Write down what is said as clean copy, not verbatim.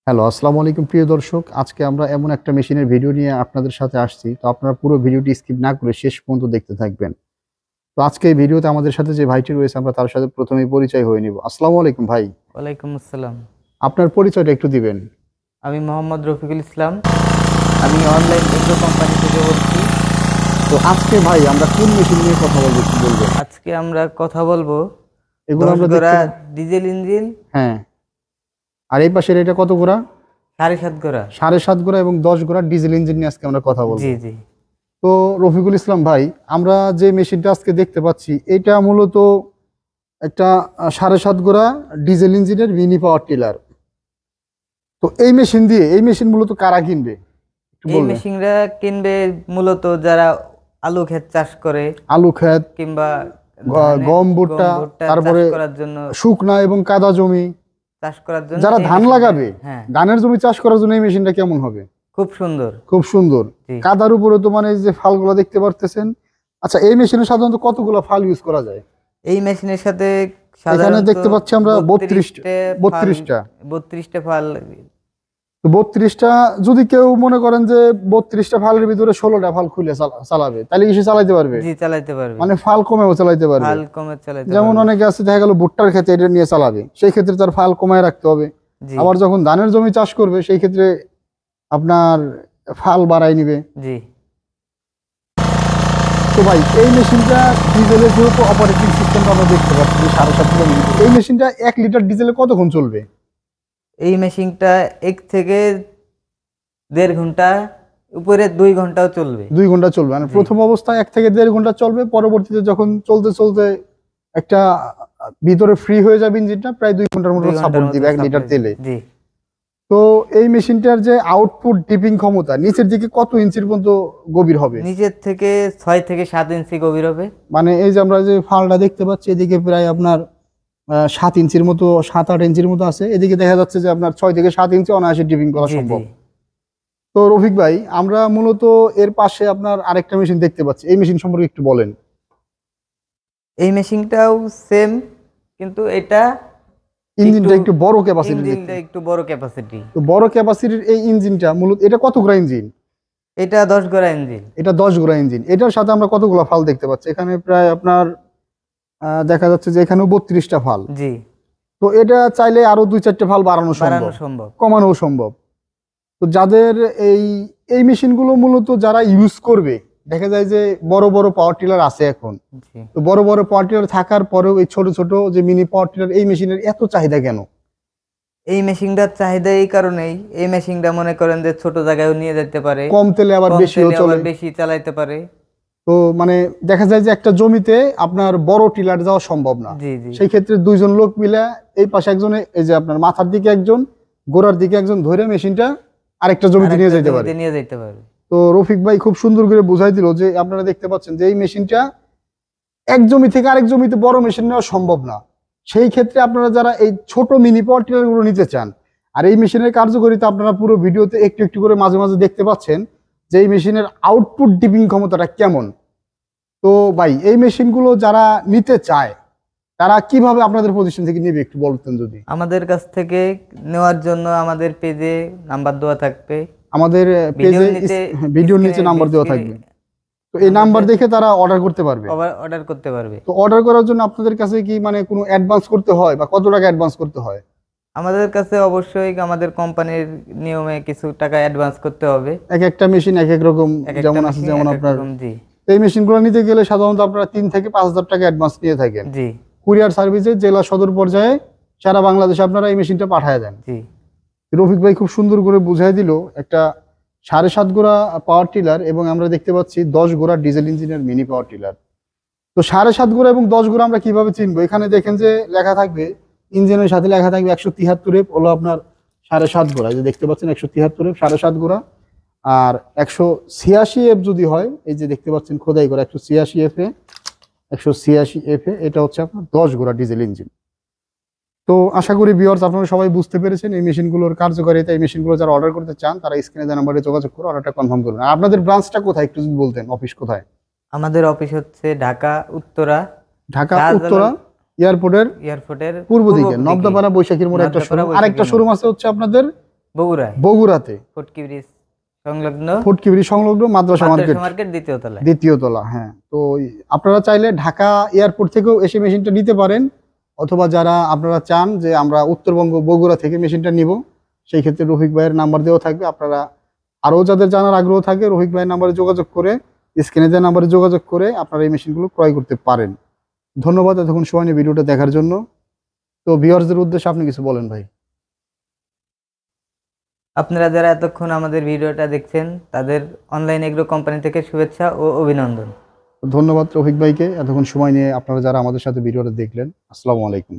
Hello, আসসালামু আলাইকুম প্রিয় দর্শক। আজকে আমরা এমন একটা মেশিনের ভিডিও নিয়ে আপনাদের সাথে আসছি। তো আপনারা পুরো ভিডিওটি স্কিপ না করে শেষ পর্যন্ত দেখতে থাকবেন। তো আজকে এই ভিডিওতে আমাদের সাথে যে ভাইটি রয়েছে আমরা তার সাথে ১ম এই পরিচয় হয়ে নিব। আসসালামু আলাইকুম ভাই। ওয়ালাইকুম আসসালাম। আপনার পরিচয়টা একটু দিবেন। আমি মোহাম্মদ রফিকুল ইসলাম। আমি অনলাইন এগ্রো কোম্পানি থেকে বলছি। তো আজকে ভাই আমরা কোন মেশিন নিয়ে কথা বলবো একটু বলবেন? আজকে আমরা কথা বলবো এগুলো ১০ আমরা গোড়া দেখতে ডিজেল ইঞ্জিন, হ্যাঁ। আর এই পাশের এটা কত গোড়া? ৭.৫ গোড়া। ৭.৫ গোড়া এবং ১০ গোড়া ডিজেল ইঞ্জিন নিয়ে আজকে আমরা কথা বলবো। জি জি। তো রফিকুল ইসলাম ভাই, আমরা যে মেশিনটা আজকে দেখতে পাচ্ছি এটা মূলত একটা ৭.৫ গোড়া ডিজেল ইঞ্জিনের মিনি পাওয়ার টিলার। তো এই মেশিন মূলত কারা কিনবে একটু এই বলবেন? মেশিনটা কিনবে মূলত যারা আলু ক্ষেত চাষ করে আলু ক্ষেত, কিংবা গম ভুট্টা, ভুট্টা তারপরে চাষ করার জন্য শুকনা এবং কাদা জমি, যারা এই ধান মেশিনটা। লাগাবে, হ্যাঁ, ধানের জমি চাষ করার জন্য এই মেশিনটা কেমন হবে? খুব সুন্দর। খুব সুন্দর। জি। কাদার উপরে তো মানে এই যে ফালগুলো দেখতে পারতেছেন। আচ্ছা, এই মেশিনে সাধারণত কতগুলো ফাল ইউজ করা যায়? এই মেশিনের সাথে এখানে সাধারণত দেখতে পাচ্ছি আমরা 32টা। 32টা ফাল। তো 32টা, যদি কেউ মনে করেন যে 32টা ফালের ভিতরে 16টা ফাল খুলে চালাবে, তাহলে কি সে চালাইতে পারবে? জি, চালাইতে পারবে। মানে ফাল কমেও চালাইতে পারবে। ফাল কমে চালাইতে যেমন পারবে। অনেকে আছে দেখা গেল ভুট্টার ক্ষেত্রে এটা নিয়ে চালাবে, সেই ক্ষেত্রে তার ফাল কমায় রাখতে হবে। জি আবার যখন ধানের জমি চাষ করবে সেই ক্ষেত্রে আপনার ফাল বাড়াই নিবে। জি। তো ভাই, এই মেশিনটা ডিজেলের যেহেতু অপারেটিং সিস্টেমটা আমরা দেখতে পাচ্ছি যে 7.5 কিলোমিটার, এই মেশিনটা 1 লিটার ডিজেলে কতক্ষণ চলবে? এই মেশিনটা 1 থেকে 1.5 ঘন্টা, উপরে 2 ঘন্টাও চলবে। 2 ঘন্টা চলবে, মানে জি। প্রথম অবস্থায় 1 থেকে 1.5 ঘন্টা চলবে, পরবর্তীতে যখন চলতে চলতে একটা ভিতরে ফ্রি হয়ে যাবে ইঞ্জিনটা, প্রায় 2 ঘন্টার মতো 2 ঘন্টার সাপোর্ট মতো দিবে 1 লিটার সাপ্লাই। তেলে। জি। তো এই মেশিনটার যে আউটপুট ডিপিং ক্ষমতা নিচের দিকে কত ইঞ্চির পর্যন্ত গভীর হবে? নিচের থেকে 6 থেকে 7 ইঞ্চি গভীর হবে। মানে এই যে আমরা যে ফালটা দেখতে পাচ্ছি এদিকে প্রায় আপনার 7 ইঞ্চির মতো, 7-8 ইঞ্চির মতো আছে, এদিকে দেখা যাচ্ছে যে আপনার 6 থেকে 7 ইঞ্চি অনায়াসে ডিপিং করা জি সম্ভব। জি। তো রফিক ভাই, আমরা মূলত এর পাশে আপনার আরেকটা মেশিন দেখতে পাচ্ছি, এই মেশিন সম্পর্কে একটু বলেন। এই মেশিনটাও সেম, কিন্তু এটা ইঞ্জিনটা একটু বড় ক্যাপাসিটি দেখতে। ইঞ্জিনটা একটু বড় ক্যাপাসিটি। তো বড় ক্যাপাসিটির এই ইঞ্জিনটা মূলত এটা কত গোড়া ইঞ্জিন? এটা 10 গোড়া ইঞ্জিন। এটা 10 গোড়া ইঞ্জিন। এটার সাথে আমরা কতগুলো ফাল দেখতে পাচ্ছি? এখানে প্রায় আপনার দেখা যাচ্ছে যে এখানেও 32টা ফাল। জি। তো এটা চাইলে আরো 2-4টে ফাল বাড়ানো বাড়ানো সম্ভব, সম্ভব। কমানো সম্ভব। তো যাদের এই এই মেশিনগুলো মূলত যারা ইউজ করবে, দেখা যায় যে বড় বড় পাওয়ার টিলার আছে এখন। জি। তো বড় বড় পাওয়ার টিলার থাকার পরেও এই ছোট ছোট যে মিনি পাওয়ার টিলার, এই মেশিনের এত চাহিদা কেন? এই মেশিনটার চাহিদা এই কারণেই, এই মেশিনটা মনে করেন যে ছোট জায়গায়ও নিয়ে যেতে পারে, কম তেলে আবার কম বেশিও তেলে চলে। আবার বেশি চালাইতে পারে। তো মানে দেখা যায় যে একটা জমিতে আপনার বড় টিলার যাওয়া সম্ভব না। জি জি। সেই ক্ষেত্রে 2জন লোক মিলে, এই পাশে একজনে এই যে আপনার মাথার দিকে একজন, গোড়ার দিকে একজন, ধরে মেশিনটা আরেকটা জমিতে নিয়ে যেতে পারে। নিয়ে যেতে পারে। তো রফিক ভাই খুব সুন্দর করে বুঝাই দিল যে আপনারা দেখতে পাচ্ছেন যে এই মেশিনটা এক জমি থেকে আরেক জমিতে বড় মেশিন নেওয়া সম্ভব না। সেই ক্ষেত্রে আপনারা যারা এই ছোট মিনি পাওয়ার টিলার গুলো নিতে চান, আর এই মেশিনের কার্যকারিতা আপনারা পুরো ভিডিওতে একটু একটু করে মাঝে মাঝে দেখতে পাচ্ছেন যে এই মেশিনের আউটপুট ডিপিং ক্ষমতাটা কেমন। তো ভাই, এই মেশিনগুলো যারা নিতে চায় তারা কিভাবে আপনাদের প্রতিষ্ঠান থেকে নেবে একটু বলতেন যদি। আমাদের কাছ থেকে নেওয়ার জন্য আমাদের পেজে নাম্বার দেওয়া থাকবে, আমাদের পেজে ভিডিওর নিচে নাম্বার দেওয়া থাকবে। তো এই নাম্বার দেখে তারা অর্ডার করতে পারবে। অর্ডার করতে পারবে। তো অর্ডার করার জন্য আপনাদের কাছে কি মানে কোনো অ্যাডভান্স করতে হয়, বা কত টাকা অ্যাডভান্স করতে হয়? আমাদের কাছে অবশ্যই আমাদের কোম্পানির নিয়মে কিছু টাকা অ্যাডভান্স করতে হবে। এক একটা মেশিন এক এক রকম, এক একটা যেমন আছে মেশিন যেমন এক এক আপনার রকম। জি এই মেশিনগুলো নিতে গেলে সাধারণত আপনারা 3 থেকে 5,000 টাকা অ্যাডভান্স নিয়ে থাকেন। জি কুরিয়ার সার্ভিসে জেলা সদর পর্যায়ে সারা বাংলাদেশে আপনারা এই মেশিনটা পাঠায় দেন। জি। রফিক ভাই খুব সুন্দর করে বুঝাই দিল একটা 7.5 গোড়া পাওয়ার টিলার, এবং আমরা দেখতে পাচ্ছি 10 গোড়া ডিজেল ইঞ্জিনের মিনি পাওয়ার টিলার। তো 7.5 গোড়া এবং 10 গোড়া আমরা কিভাবে চিনবো? এখানে দেখেন যে লেখা থাকবে, ইঞ্জিনের সাথে লেখা থাকবে 173 এফ হলো আপনার 7.5 গোড়া, এই যে দেখতে পাচ্ছেন 173 এফ 7.5 গোড়া। আর 186 এফ যদি হয়, এই যে দেখতে পাচ্ছেন খোদাই করা 186 এফ এ, 186 এফ এ এটা হচ্ছে আপনার 10 গোড়া ডিজেল ইঞ্জিন। তো আশা করি ভিউয়ার্স আপনারা সবাই বুঝতে পেরেছেন এই মেশিনগুলোর কার্যকারিতা। এই মেশিনগুলো যারা অর্ডার করতে চান তারা স্ক্রিনে দেওয়া নাম্বারে যোগাযোগ করে অর্ডারটা কনফার্ম করুন। আর আপনাদের ব্রাঞ্চটা কোথায় একটু যদি বলতেন, অফিস কোথায়? আমাদের অফিস হচ্ছে ঢাকা উত্তরা, ঢাকা উত্তরা এয়ারপোর্টের এয়ারপোর্টের পূর্ব দিকে নবদাপাড়া বৈশাখীর মোড়ে একটা শোরুম, আরেকটা শোরুম আছে হচ্ছে আপনাদের বগুড়ায় বগুড়াতে ফটকি ব্রিজ সংলগ্ন ফটকিবিড়ি সংলগ্ন মাদ্রাসা মার্কেট মার্কেট দ্বিতীয় তলায়। দ্বিতীয় তলা। হ্যাঁ, তো আপনারা চাইলে ঢাকা এয়ারপোর্ট থেকেও এসে মেশিনটা নিতে পারেন, অথবা যারা আপনারা চান যে আমরা উত্তরবঙ্গ বগুড়া থেকে মেশিনটা নিব, সেই ক্ষেত্রে রফিক ভাইয়ের নাম্বার দেওয়া থাকবে। আপনারা আরও যাদের জানার আগ্রহ থাকে রফিক ভাইয়ের নাম্বারে যোগাযোগ করে, স্ক্রিনে দেওয়া নাম্বারে যোগাযোগ করে আপনারা এই মেশিনগুলো ক্রয় করতে পারেন। ধন্যবাদ এতক্ষণ সময় নিয়ে ভিডিওটা দেখার জন্য। তো ভিউয়ার্সদের উদ্দেশ্যে আপনি কিছু বলেন ভাই। আপনারা যারা এতক্ষণ আমাদের ভিডিওটা দেখছেন তাদের অনলাইন এগ্রো কোম্পানি থেকে শুভেচ্ছা ও অভিনন্দন। ধন্যবাদ রফিক ভাইকে এতক্ষণ সময় নিয়ে আপনারা যারা আমাদের সাথে ভিডিওটা দেখলেন। আসসালামু আলাইকুম।